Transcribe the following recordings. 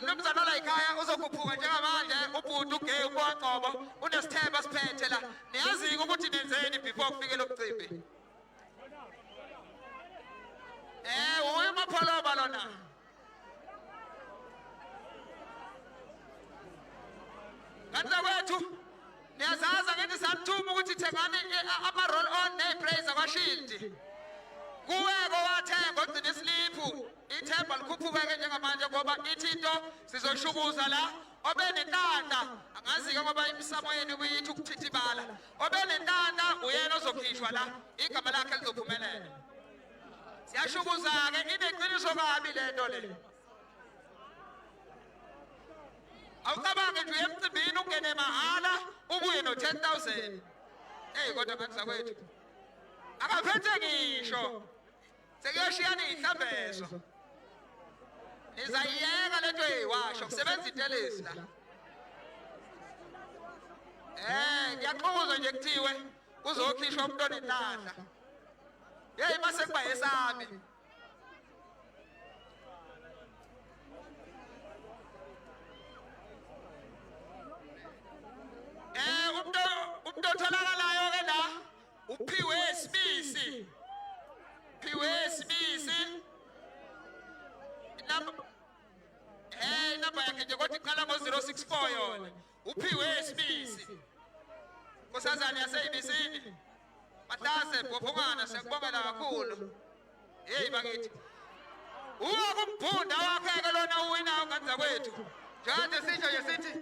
nomnumzana la ekhaya uzokhuphuka njengamanje ubhuti ugay uqoqobo unesithemba siphethe la niyazi ukuthi nenzeni before kufike lo mcimbi uye mapholoba lona kanti kwethu niyazaza ngithi sathuma ukuthi thengani ama roll on nepraise kwaShield kuweko wathenga ogcina isliphu ithemba likhuphuke njengamanje ngoba ithi into sizoshukuza la obenentanda angazi-ke ngoba imisamoyeni kuyithi ukuthithibala obenentanda uyena ozokhishwa la igama lakhe lizophumelela siyashukuza-ke ineqiniso kabi le nto le awucabange nje uye emcimbini ungene mahhala ubuye no-10,000 kodwa ngathi zakwethu akaphethe ngisho sekuyoshiyana iy'hlambezo nizayiyeka le nto eyiwasho kusebenza intelezi la kuyaxukuza nje kuthiwe kuzokhishwa umuntu onentandla yeyi mase kuba yesami umuntu otholakalayo-ke la uphiwe Sibisi inamba yakhe nje kodwa iqala ngo-064 yona uphiwe Sibisi nkosazane yaseyibisini Matase Bhofungana siyakubongela kakhulu yeyi bakithi ukumphunda wakhe-ke lona uwinayo ngani zakwethu njengade sisho nje sithi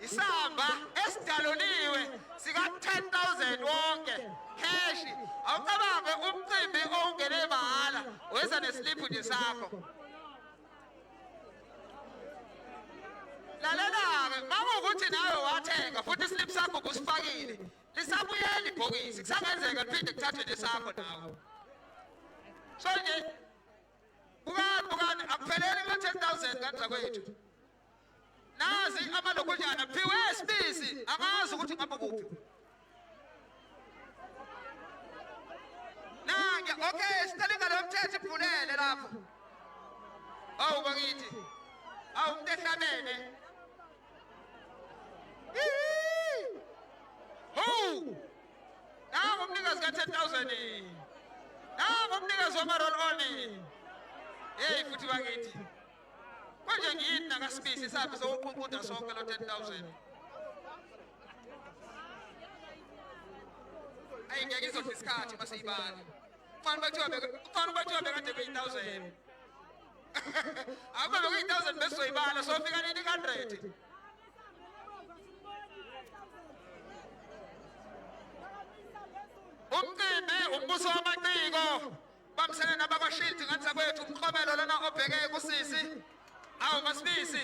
isamba esidaloliwe sika-10,000 wonke heshi awucabange umcimbi owungene mahhala weza nesiliphu nje sakho lalela-ke makuwukuthi nawe wathenga futhi isiliphu sakho busifakile lisabuyela ibhokisi kusangenzeka liphinde kuthathwe nje sakho nawe so nje bukani akupheleli ngo-10,000 kanti zakwethu nazi amalokonyana phiwe Sibisi angazi ukuthi ngabe kuphi nange okay sitalinga lo mthetho iphulele lapho awu bakithi awu umuntu ehlabene nangu umnikazi ka-10,000 nangu umnikazi wama-roll on yeyi futhi bakithi konje ngiyini nakaSibisi sabe sokuqunquda sonke lo 10,000 ayingeke izodla isikhathi masiyibala kufanele bathiwa bekade kuyi-1,000 akube bekuyi-1,000 besizoyibala sofika nini ku-100 umcimbi umbuso wamaciko bambisene nabakwaShield ngathi zakwethu umklomelo lona obheke kusisi awu maSibisi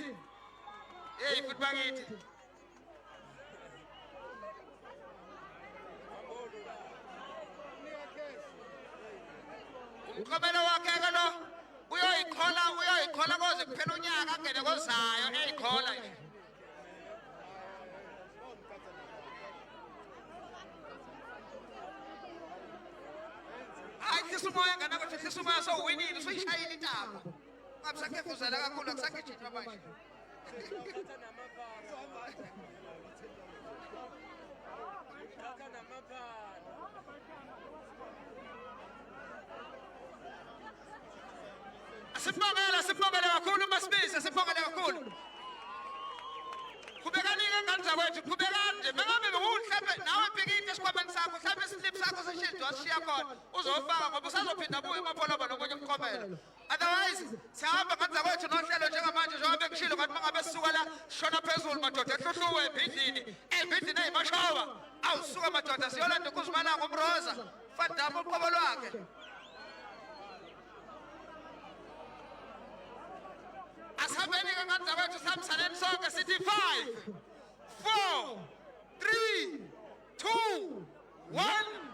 yeyi futhi bakithi umklomelo wakhe-ke lo uyoyikhola koze kuphela unyaka angene kozayo eyikhola nje hayi hlisa umoya nganakwethu hlisa umoya sowuwinile usuyishayile intaba abusakefuzela kakhulu akusagijima manje sibongele kakhulu maSibisi sibongele kakhulu kubekani-ke ngani zakwethu kubekani nje mengabe bekuhlambe nawe bhekile esikhwameni sakho hlambe isiliphu sakho seShield wasishiya khona uzofaka ngoba usazophinda buye emapholoba nokunye umklomelo otherwise sihamba ngani zakwethu nohlelo njengamanje njengoba bekushilo ngathi mangabe sisuka la shona phezulu madoda ehluhluwe ey'bhidlini ey'mashoba awusuka madoda siyolanda uKhuzimalanga umroza fadama uqobo lwakhe asihambeni-ke ngani zakwethu sihambisaneni sonke sithi 5 4 3 2 1